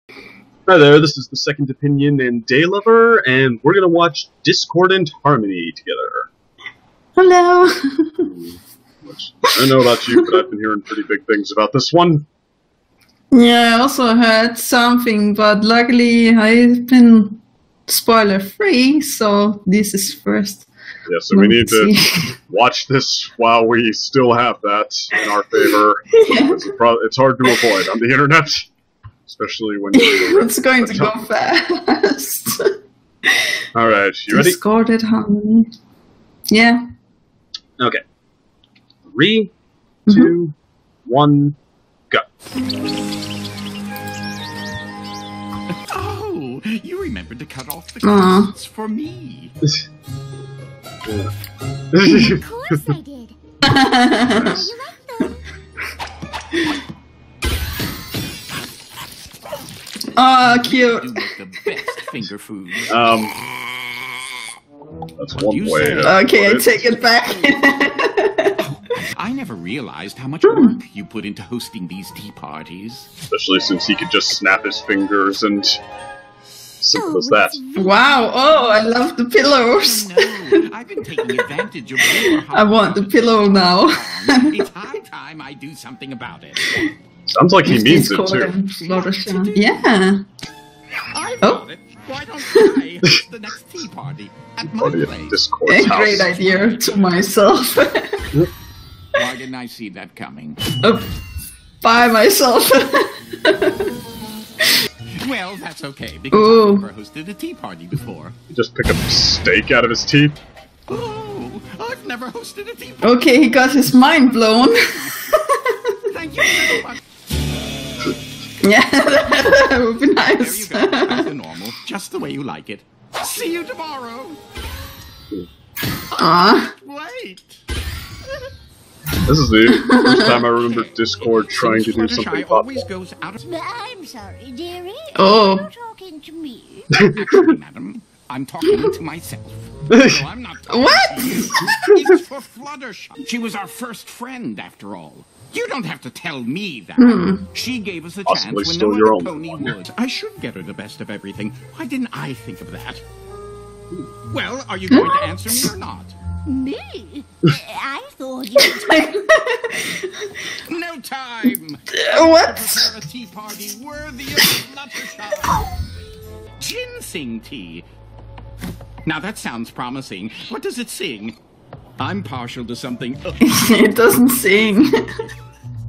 Hi there, this is the Second Opinion and Daylover, and we're gonna watch Discordant Harmony together. Hello! Which, I don't know about you, but I've been hearing pretty big things about this one. Yeah, I also heard something, but luckily I've been spoiler-free, so this is first. Yeah, so we need to watch this while we still have that in our favor. Yeah. It's hard to avoid on the internet. Especially when it's going to go fast. Alright, you ready? Discordant Harmony. Yeah. Okay. 3, 2, 1, go. Oh, you remembered to cut off the costs for me. Of course I did. Nice. You like them? Oh, cute. You make the best finger food. That's one way. Okay, I take it back. I never realized how much work you put into hosting these tea parties. Especially since he could just snap his fingers and simple as that. Wow, oh, I love the pillows. Oh, no, I've been taking advantage of your I want the pillow now. It's high time I do something about it. Sounds like he means it too. Fluttershy. Yeah. I thought it. Why don't I host the next tea party at my place? Discord's A great house. idea to myself. Why didn't I see that coming? By myself. Well, that's okay, because I've never hosted a tea party before. He just picked a steak out of his teeth. Oh, I've never hosted a tea party. Okay, he got his mind blown. Thank you so much. Yeah, that would be nice. There you go, back to normal, just the way you like it. See you tomorrow. Aww. Wait. This is the first time I remember Discord trying to do something always thoughtful. goes out of... I'm sorry, dearie. Oh. You're talking to me. Actually, madam, I'm talking to myself. No, I'm not talking What? to you. It's for Fluttershy. She was our first friend, after all. You don't have to tell me that. She gave us a Possibly chance still when your no own other pony would. I should get her the best of everything. Why didn't I think of that? Well, are you going to answer me or not? Me? I thought you were No time! What? Prepare a tea party worthy of Fluttershy. Ginseng tea. Now that sounds promising. What does it sing? I'm partial to something. It doesn't sing.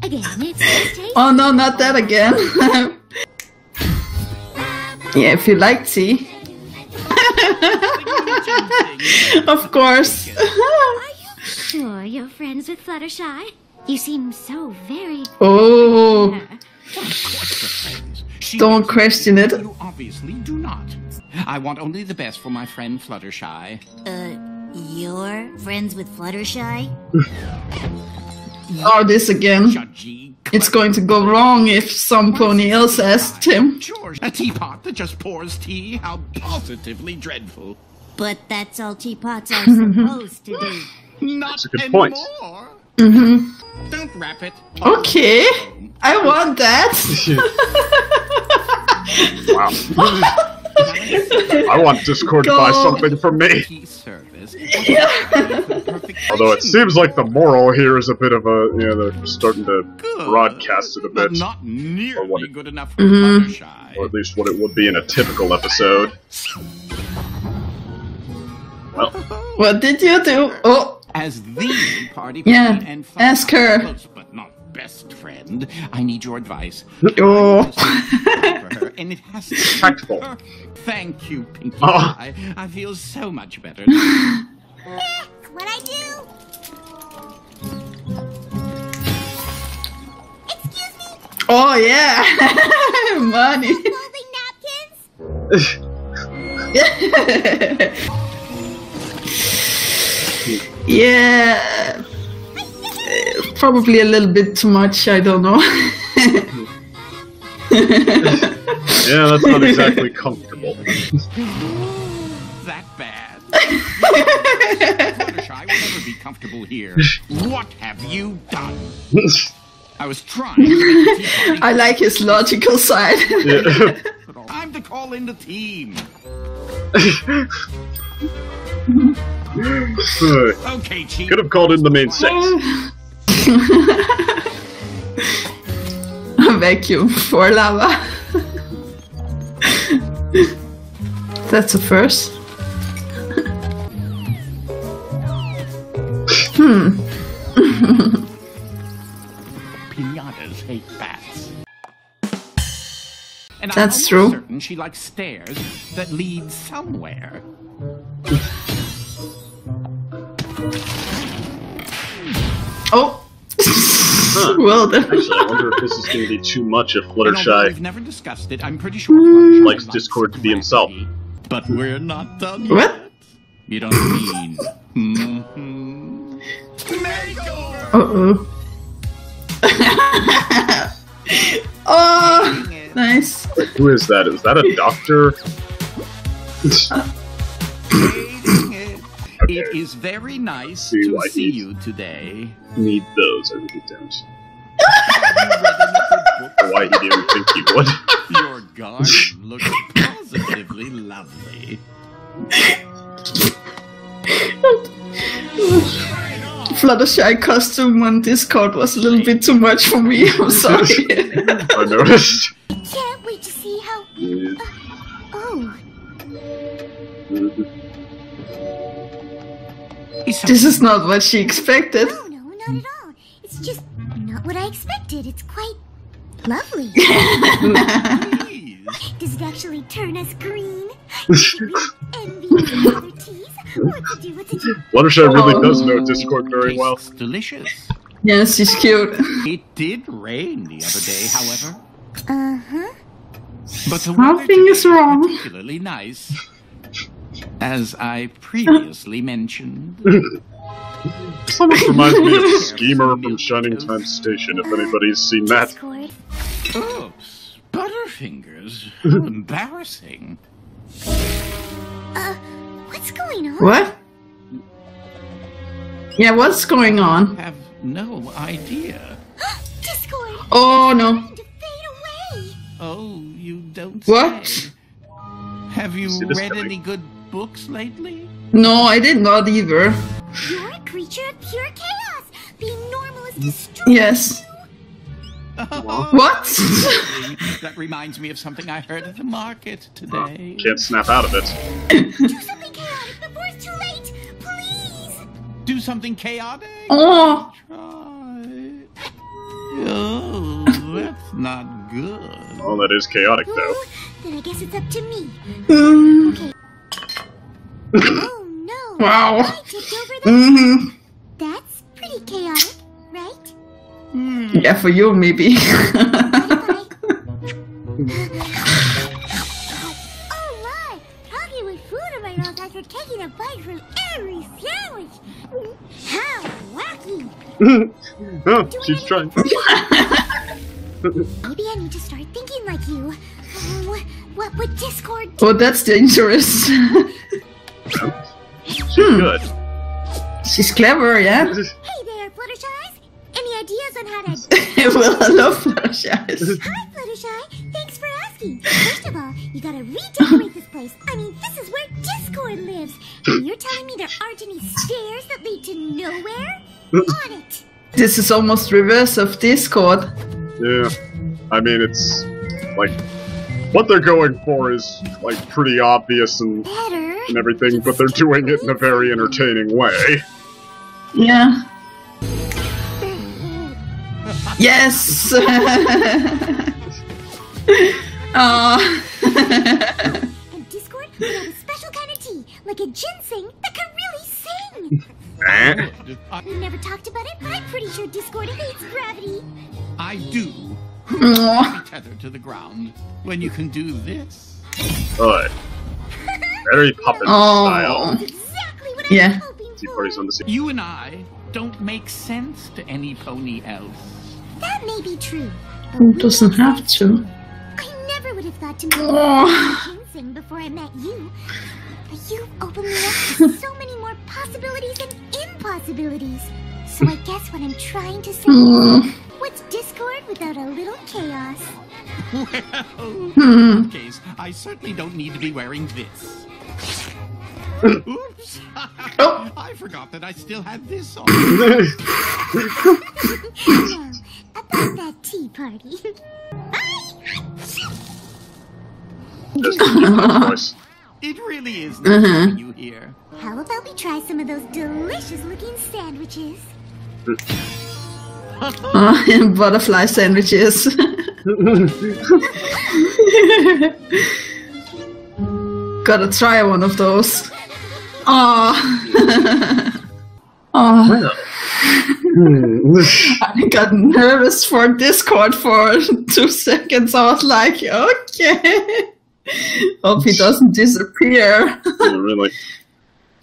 Again, it's tasty. Oh no, not that again. Yeah, if you like tea. Of course. Are you sure you're friends with Fluttershy? You seem so very... Oh, Of course we're friends. She don't knows question it. You obviously do not. I want only the best for my friend Fluttershy. You're friends with Fluttershy? Oh, this again. Judgy, It's going to go wrong if some pony else asked him. George, a teapot that just pours tea? How positively dreadful. But that's all teapots are supposed to do. Not That's a good anymore. point. Don't wrap it. Okay, I want that. Wow. I want Discord to buy something from me. Tea service. Although it seems like the moral here is a bit of a, they're starting to Good, broadcast it a but bit. not Or nearly what it- good enough for Fluttershy. Or at least what it would be in a typical episode. Well, What did you do? Oh, As the party Yeah, and ask her. close but not best friend, I need your advice. oh. For her, and it has to be Tactful. perfect. Thank you, Pinkie Oh. Pie. I feel so much better. That's what I do. Excuse me, Oh yeah, money. folding napkins? Yeah, probably a little bit too much. I don't know. yeah, that's not exactly comfortable. That bad. Fluttershy will never be comfortable here. What have you done? I was trying to make the tea party. I like his logical side. Yeah. Time to call in the team. Okay, Chief. Could have called in the main six. A vacuum for lava. That's a first. Pinatas hate bats. And That's I'm true. almost certain she likes stairs that lead somewhere. Oh! Huh. Well then. Actually, I wonder if this is going to be too much if And although Fluttershy we've never discussed it, I'm pretty sure Fluttershy likes Discord to be himself. But we're not done What? yet. You don't mean. Mm-hmm. Makeover! Uh-oh. Oh! Nice. Who is that? Is that a doctor? It is very nice See to why see he's- you today. Need those, I really don't. Have you read any good books? Why he didn't think he would. Your garden looks positively lovely. Fluttershy costume on Discord was a little bit too much for me. I'm sorry. I noticed. I can't wait to see how. Yeah. Oh, This is not what she expected. no, not at all. It's just not what I expected. It's quite lovely. Please. Does it actually turn us green? Should we envy the other teas? What to do? What to do? Fluttershy really does know Discord very well. Tastes delicious. Yes, she's cute. It did rain the other day, however. Uh-huh. But the weather Nothing is today wrong. particularly nice. As I previously mentioned. This almost reminds me of Schemer from Shining Time Station, if anybody's seen that. Discord. Oops. Butterfingers. How embarrassing. What's going on? What? Yeah, what's going on? Have no idea. Discord. Oh no. Going to fade away. Oh, you don't What? say. Have you See this read coming? any good books lately? No, I did not either. You're a creature of pure chaos. Being normal is destructive. Yes. What? That reminds me of something I heard at the market today. Can't snap out of it. Do something chaotic before it's too late. Please. Do something chaotic? Oh. Try. Oh, that's not good. Oh, that is chaotic, though. Oh, then I guess it's up to me. Mm. Oh no. Wow. I tipped over the. Mm-hmm. That's pretty chaotic, right? Yeah, for you maybe. Bye. Oh my! Talking with food in my mouth after taking a bite from every sandwich. How wacky! Oh, she's trying. Maybe I need to start thinking like you. What would Discord do? Oh, that's dangerous. She's good. She's clever, yeah? Hey there, Fluttershy! Any ideas on how to... Well, I love Fluttershy. Hi, Fluttershy! Thanks for asking. First of all, you gotta redecorate this place. I mean, this is where Discord lives. And you're telling me there aren't any stairs that lead to nowhere? On it! This is almost reverse of Discord. Yeah. I mean, it's like what they're going for is like pretty obvious and Better. everything, but they're doing it in a very entertaining way. Yeah. Yes! And Discord would have a special kind of tea, like a ginseng that can really sing. Eh? We've never talked about it, but I'm pretty sure Discord hates gravity. I do. Aw. Be tethered to the ground when you can do this. Alright. Very Puppet Oh. style. That's exactly what Yeah. I'm hoping Tea for. parties on the sea. You and I don't make sense to any pony else. That may be true. But Who we doesn't make have sense. to? I never would have thought to make Oh. ginseng before I met you. But you've opened me up to so many more possibilities and impossibilities. So I guess what I'm trying to say is, What's Discord without a little chaos? Well, in that case, I certainly don't need to be wearing this. Oops! I forgot that I still had this on. Now, about that tea party. It really is nice having you here. How about we try some of those delicious-looking sandwiches? Butterfly sandwiches. Gotta try one of those. Oh. Oh. I got nervous for Discord for 2 seconds. I was like, okay. Hope he doesn't disappear. Yeah, really.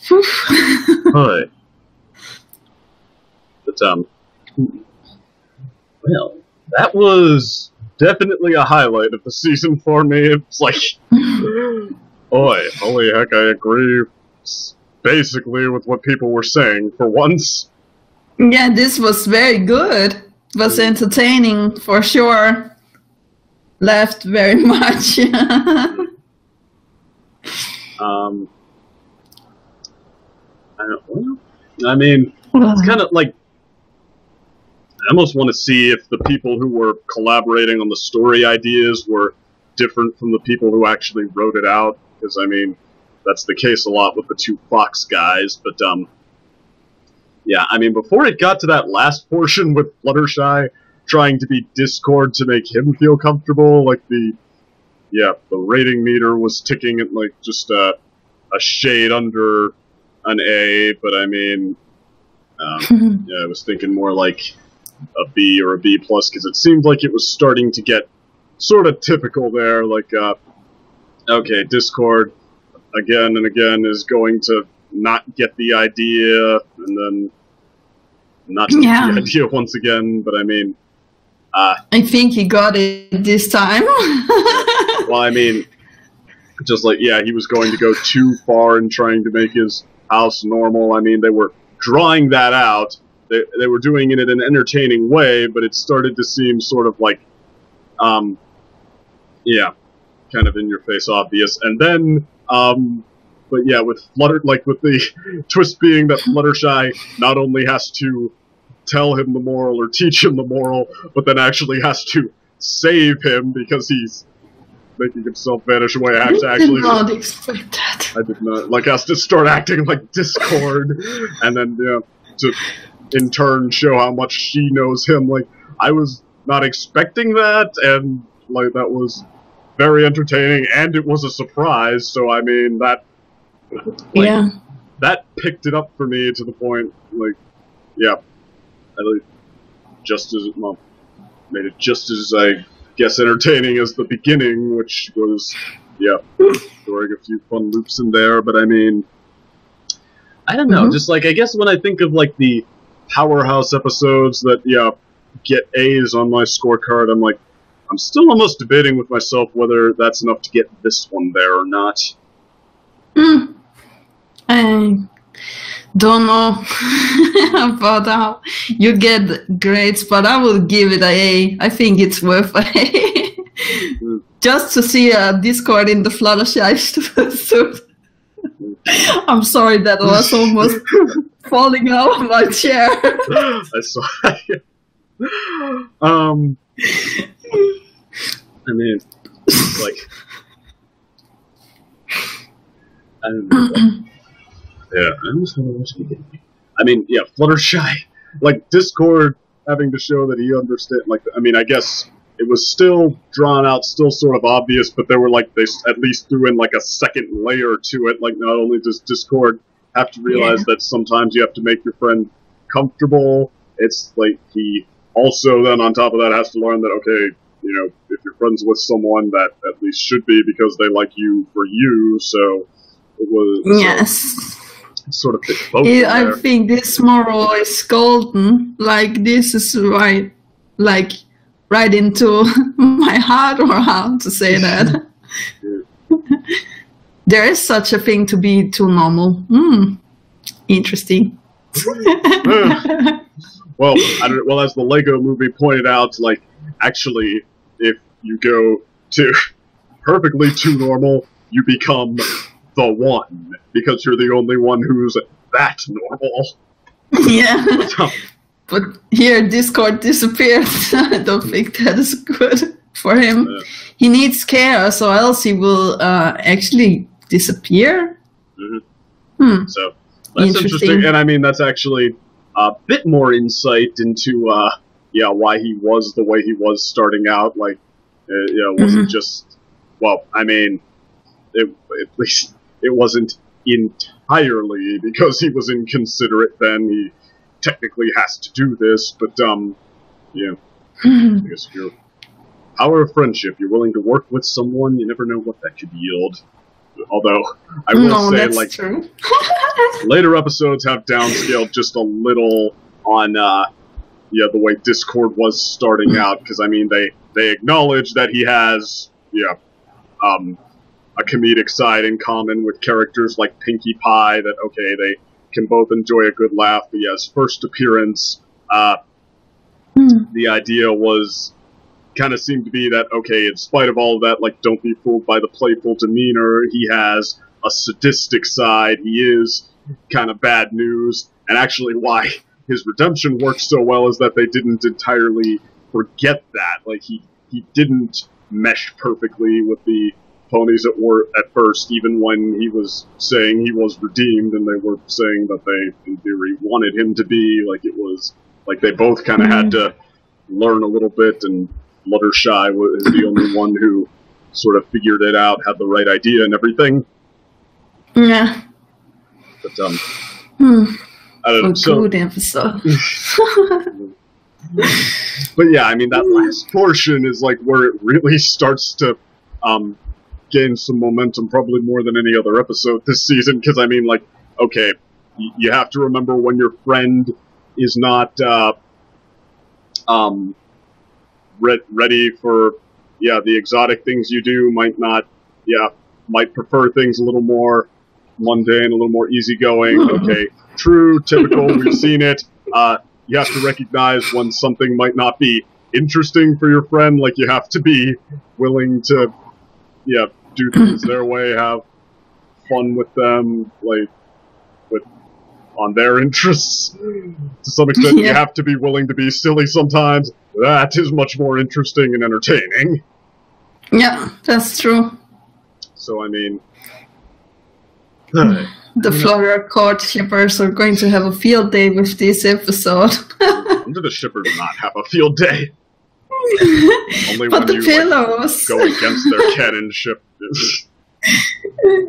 Hi. But, well, that was definitely a highlight of the season for me. It's like, holy heck, I agree basically with what people were saying for once. Yeah, this was very good. It was entertaining for sure. Laughed very much. I mean, it's kind of like, I almost want to see if the people who were collaborating on the story ideas were different from the people who actually wrote it out, because, I mean, that's the case a lot with the 2 Fox guys, but, yeah, I mean, before it got to that last portion with Fluttershy trying to be Discord to make him feel comfortable, like the rating meter was ticking at, like, just a shade under an A, but I mean, yeah, I was thinking more like a B or a B+, because it seemed like it was starting to get sort of typical there, like, okay, Discord, again and again, is going to not get the idea, and then not get the idea once again, but I mean... I think he got it this time. Well, I mean, just like, yeah, he was going to go too far in trying to make his house normal. I mean, they were drawing that out. They were doing it in an entertaining way, but it started to seem sort of like, yeah, kind of in your face obvious. And then, but yeah, with with the twist being that Fluttershy not only has to tell him the moral or teach him the moral, but then actually has to save him because he's making himself vanish away. I did not expect that. I did not. Like, has to start acting like Discord, and then, yeah, to in turn show how much she knows him. Like, I was not expecting that, and, like, that was very entertaining, and it was a surprise, so, I mean, that, like, that picked it up for me to the point, like, yeah, at least just as, well, made it just as, I guess, entertaining as the beginning, which was, yeah, throwing a few fun loops in there, but I mean, I don't know, just like, I guess when I think of, like, the powerhouse episodes that, yeah, get A's on my scorecard, I'm like, I'm still almost debating with myself whether that's enough to get this one there or not. I don't know about how you get grades, but I will give it an A. I think it's worth an A. Just to see a Discord in the Fluttershy suit. I'm sorry, that was almost falling out of my chair. I saw it. I mean, like, I don't know. Yeah, I almost want to watch it again. I mean, yeah, Fluttershy, like, Discord having to show that he understands, like, I mean, I guess it was still drawn out, still sort of obvious, but they were like, they at least threw in, like, a second layer to it. Like, not only does Discord have to realize that sometimes you have to make your friend comfortable, it's like he also then on top of that has to learn that, okay, you know, if you're friends with someone, that at least should be because they like you for you, so it was... Yes. Sort of fit both I think this moral is golden. Like, this is right, like, right into my heart, or how to say that. There is such a thing to be too normal. Interesting. well, well, as the Lego movie pointed out, like, actually, if you go to perfectly too normal, you become the one, because you're the only one who's that normal. Yeah. But here, Discord disappeared. I don't think that is good for him. Yeah. He needs care, so else he will actually disappear. So that's interesting. And I mean, that's actually a bit more insight into why he was the way he was starting out. Like, it wasn't just, well, I mean, at least it wasn't entirely because he was inconsiderate then. He technically has to do this, but I guess if you're power of friendship, you're willing to work with someone, you never know what that could yield. Although I will say, like, true. later episodes have downscaled just a little on the way Discord was starting out, because I mean they acknowledge that he has a comedic side in common with characters like Pinkie Pie, that okay, they can both enjoy a good laugh, but yes, first appearance, the idea was kind of seemed to be that, okay, in spite of all of that, like, don't be fooled by the playful demeanor, he has a sadistic side, he is kind of bad news, and actually why his redemption worked so well is that they didn't entirely forget that. Like, he didn't mesh perfectly with the ponies at first, even when he was saying he was redeemed, and they were saying that they, in theory, wanted him to be. Like, it was, like, they both kind of had to learn a little bit, and Fluttershy was the only one who sort of figured it out, had the right idea and everything. Yeah. But, I don't know. So, good episode. But yeah, I mean, that last portion is, like, where it really starts to, gain some momentum, probably more than any other episode this season, because, I mean, like, okay, you have to remember when your friend is not, ready for, the exotic things you do, might prefer things a little more mundane, a little more easygoing. Okay, true, typical, we've seen it. You have to recognize when something might not be interesting for your friend, like, you have to be willing to, do things their way, have fun with them, like, on their interests. To some extent, you have to be willing to be silly sometimes. That is much more interesting and entertaining. Yeah, that's true. So, I mean... the Florida court shippers are going to have a field day with this episode. When do the shippers not have a field day? Only but when the you pillows go against their canon ship.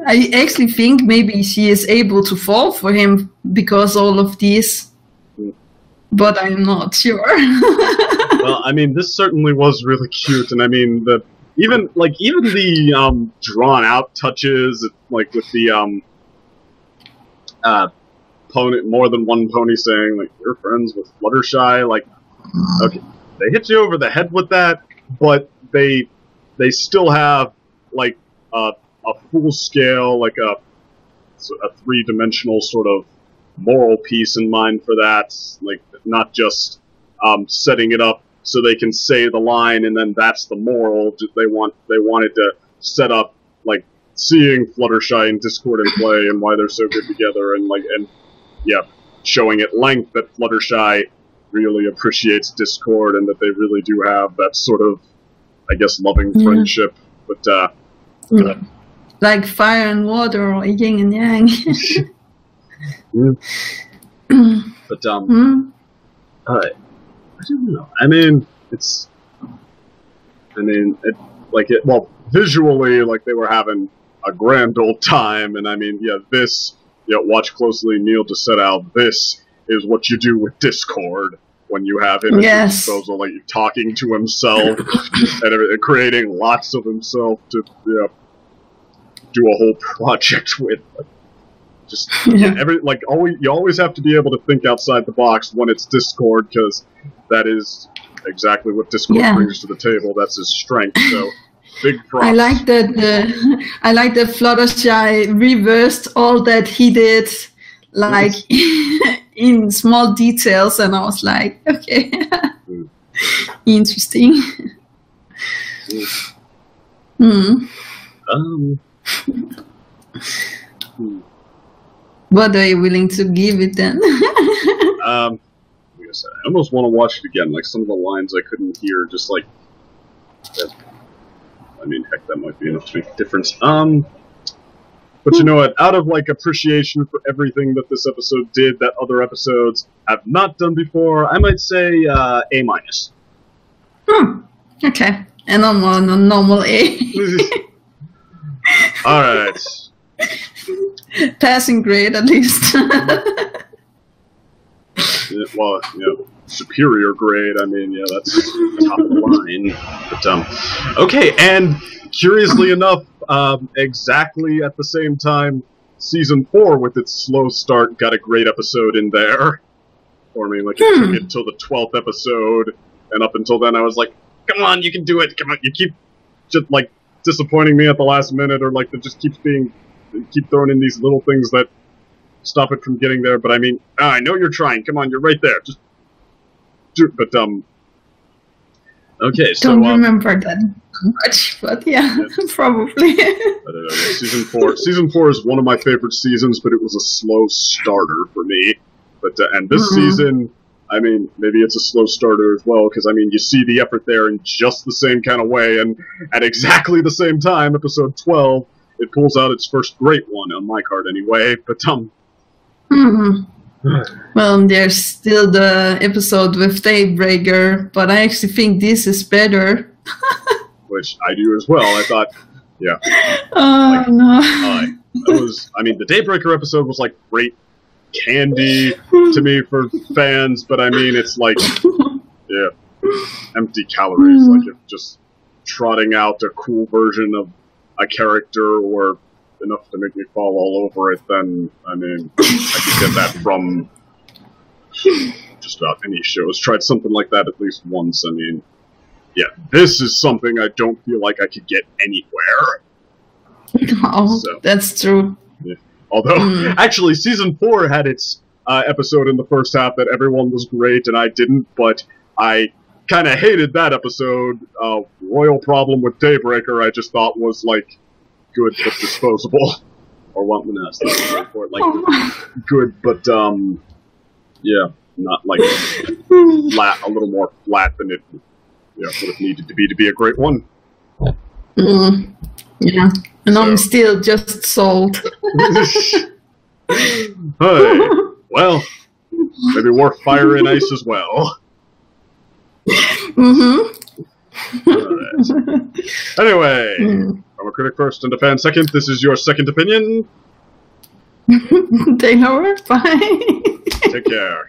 I actually think maybe she is able to fall for him because all of these, but I'm not sure. Well, I mean, this certainly was really cute, and I mean, even the drawn out touches, like with the pony, more than one pony saying, like, you're friends with Fluttershy, like, okay, they hit you over the head with that, but they still have, like, a full scale, like a three-dimensional sort of moral piece in mind for that, like, not just setting it up so they can say the line and then that's the moral. They wanted to set up, like, seeing Fluttershy and Discord in play and why they're so good together, and showing at length that Fluttershy really appreciates Discord and that they really do have that sort of, I guess, loving friendship. But like fire and water, or yin and yang. But I don't know. I mean, well, visually, like, they were having a grand old time, and I mean, this, watch closely, Neil to set out, this is what you do with Discord when you have him at your disposal, like, talking to himself and creating lots of himself to do a whole project with. Just you always have to be able to think outside the box when it's Discord, because that is exactly what Discord brings to the table. That's his strength. So big props. I like that Fluttershy reversed all that he did. Like in small details, and I was like, okay, interesting. What are you willing to give it then? I almost want to watch it again. Like some of the lines I couldn't hear, just like. I mean, heck, that might be enough to make a difference. But you know what? Out of like appreciation for everything that this episode did, that other episodes have not done before, I might say A-. Okay, and I'm on a normal A. All right. Passing grade, at least. Yeah, well, superior grade. I mean, yeah, that's top of the line. But okay, and curiously enough, exactly at the same time, season 4 with its slow start got a great episode in there for me. Like it took it till the 12th episode, and up until then, I was like, "Come on, you can do it! Come on!" You keep just like disappointing me at the last minute, or like it just keeps being. You keep throwing in these little things that stop it from getting there, but I mean, I know you're trying. Come on, you're right there. Just do it. But okay. So don't remember that much, but yeah. Probably. Season 4 is one of my favorite seasons, but it was a slow starter for me. But and this season, I mean, maybe it's a slow starter as well, because I mean, you see the effort there in just the same kind of way, and at exactly the same time, episode 12. It pulls out its first great one, on my card anyway, but Well, there's still the episode with Daybreaker, but I actually think this is better. Which I do as well. I thought, yeah. No. I mean, the Daybreaker episode was like great candy to me for fans, but I mean, it's like, yeah, empty calories. Like, if just trotting out a cool version of a character or enough to make me fall all over it, then, I mean, I could get that from just about any show. Has tried something like that at least once. I mean, yeah, this is something I don't feel like I could get anywhere. Oh, so, that's true. Yeah. Although, actually, Season 4 had its episode in the first half that everyone was great and I didn't, but I kind of hated that episode. Royal Problem with Daybreaker, I just thought was, like, good but disposable. Or what when that's the word for it. Like, good but, yeah, not, like, flat, a little more flat than it would have needed to be a great one. Yeah, and so. I'm still just sold. Hey, well, maybe we're Fire and Ice as well. Right. Anyway, I'm a critic first and a fan second. This is your second opinion. Daylover, bye. Take care.